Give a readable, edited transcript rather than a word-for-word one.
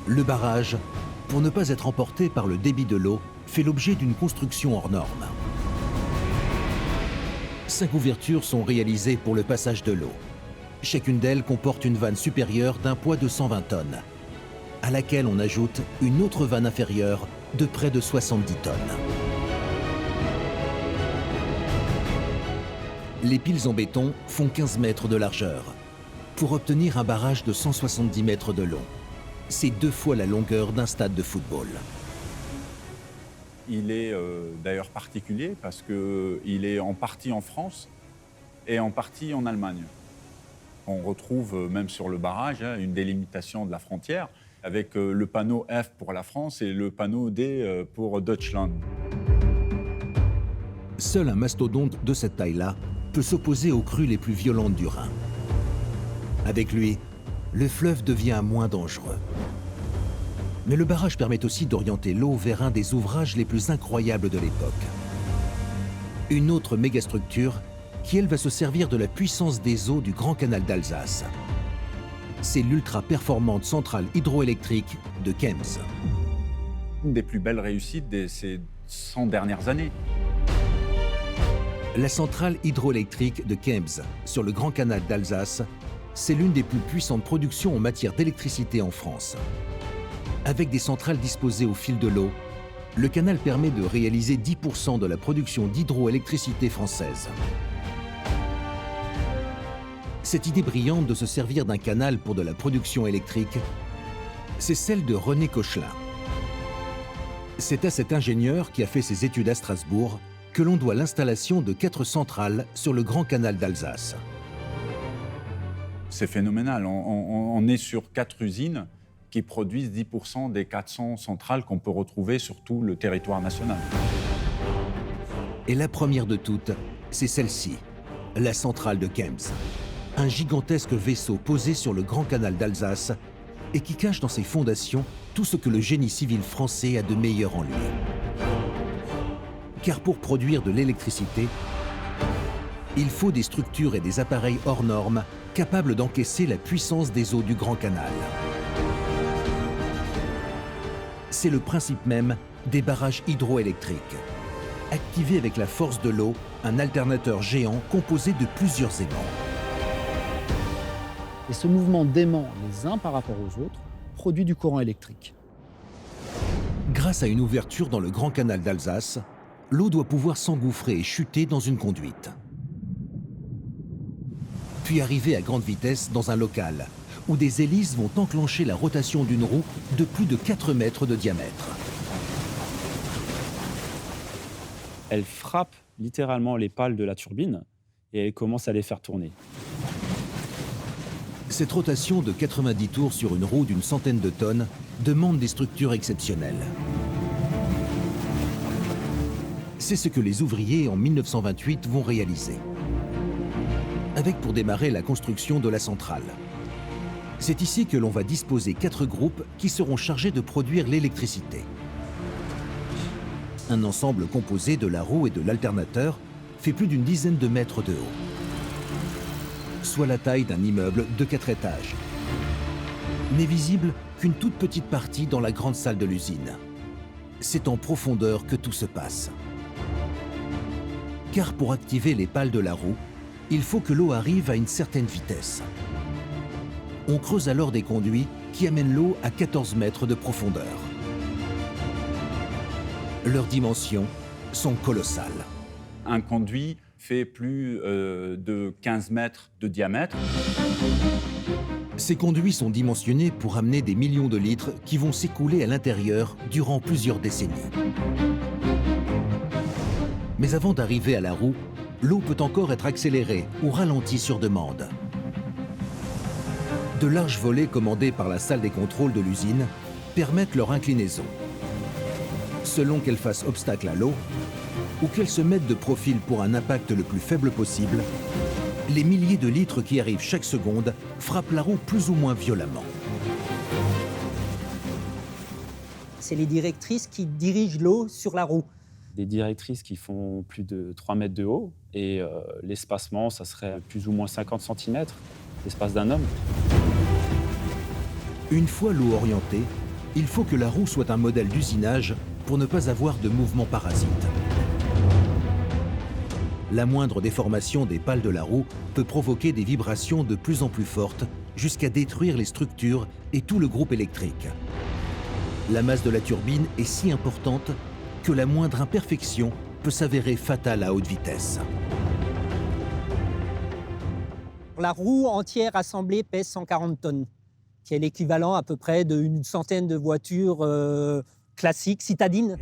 Le barrage, pour ne pas être emporté par le débit de l'eau, fait l'objet d'une construction hors norme. 5 ouvertures sont réalisées pour le passage de l'eau. Chacune d'elles comporte une vanne supérieure d'un poids de 120 tonnes, à laquelle on ajoute une autre vanne inférieure de près de 70 tonnes. Les piles en béton font 15 mètres de largeur, pour obtenir un barrage de 170 mètres de long. C'est 2 fois la longueur d'un stade de football. Il est d'ailleurs particulier parce qu'il est en partie en France et en partie en Allemagne. On retrouve même sur le barrage une délimitation de la frontière avec le panneau F pour la France et le panneau D pour Deutschland. Seul un mastodonte de cette taille-là peut s'opposer aux crues les plus violentes du Rhin. Avec lui, le fleuve devient moins dangereux. Mais le barrage permet aussi d'orienter l'eau vers un des ouvrages les plus incroyables de l'époque. Une autre mégastructure qui, elle, va se servir de la puissance des eaux du Grand Canal d'Alsace. C'est l'ultra-performante centrale hydroélectrique de Kems. Une des plus belles réussites de ces 100 dernières années. La centrale hydroélectrique de Kems, sur le Grand Canal d'Alsace, c'est l'une des plus puissantes productions en matière d'électricité en France. Avec des centrales disposées au fil de l'eau, le canal permet de réaliser 10% de la production d'hydroélectricité française. Cette idée brillante de se servir d'un canal pour de la production électrique, c'est celle de René Cochelin. C'est à cet ingénieur qui a fait ses études à Strasbourg que l'on doit l'installation de 4 centrales sur le Grand Canal d'Alsace. C'est phénoménal. On est sur 4 usines qui produisent 10% des 400 centrales qu'on peut retrouver sur tout le territoire national. Et la première de toutes, c'est celle-ci, la centrale de Kems. Un gigantesque vaisseau posé sur le Grand Canal d'Alsace et qui cache dans ses fondations tout ce que le génie civil français a de meilleur en lui. Car pour produire de l'électricité, il faut des structures et des appareils hors normes capables d'encaisser la puissance des eaux du Grand Canal. C'est le principe même des barrages hydroélectriques. Activer avec la force de l'eau un alternateur géant composé de plusieurs aimants. Et ce mouvement d'aimants les uns par rapport aux autres produit du courant électrique. Grâce à une ouverture dans le Grand Canal d'Alsace, l'eau doit pouvoir s'engouffrer et chuter dans une conduite. Puis arriver à grande vitesse dans un local, où des hélices vont enclencher la rotation d'une roue de plus de 4 mètres de diamètre. Elle frappe littéralement les pales de la turbine et elle commence à les faire tourner. Cette rotation de 90 tours sur une roue d'une centaine de tonnes demande des structures exceptionnelles. C'est ce que les ouvriers en 1928 vont réaliser. Avec pour démarrer la construction de la centrale. C'est ici que l'on va disposer 4 groupes qui seront chargés de produire l'électricité. Un ensemble composé de la roue et de l'alternateur fait plus d'une dizaine de mètres de haut, soit la taille d'un immeuble de 4 étages, n'est visible qu'une toute petite partie dans la grande salle de l'usine. C'est en profondeur que tout se passe. Car pour activer les pales de la roue, il faut que l'eau arrive à une certaine vitesse. On creuse alors des conduits qui amènent l'eau à 14 mètres de profondeur. Leurs dimensions sont colossales. Un conduit fait plus de 15 mètres de diamètre. Ces conduits sont dimensionnés pour amener des millions de litres qui vont s'écouler à l'intérieur durant plusieurs décennies. Mais avant d'arriver à la roue, l'eau peut encore être accélérée ou ralentie sur demande. De larges volets commandés par la salle des contrôles de l'usine permettent leur inclinaison. Selon qu'elle fasse obstacle à l'eau ou qu'elle se mette de profil pour un impact le plus faible possible, les milliers de litres qui arrivent chaque seconde frappent la roue plus ou moins violemment. C'est les directrices qui dirigent l'eau sur la roue. Des directrices qui font plus de 3 mètres de haut et l'espacement, ça serait plus ou moins 50 cm, l'espace d'un homme. Une fois l'eau orientée, il faut que la roue soit un modèle d'usinage pour ne pas avoir de mouvement parasite. La moindre déformation des pales de la roue peut provoquer des vibrations de plus en plus fortes jusqu'à détruire les structures et tout le groupe électrique. La masse de la turbine est si importante que la moindre imperfection peut s'avérer fatale à haute vitesse. La roue entière assemblée pèse 140 tonnes, qui est l'équivalent à peu près d'une centaine de voitures classiques citadines.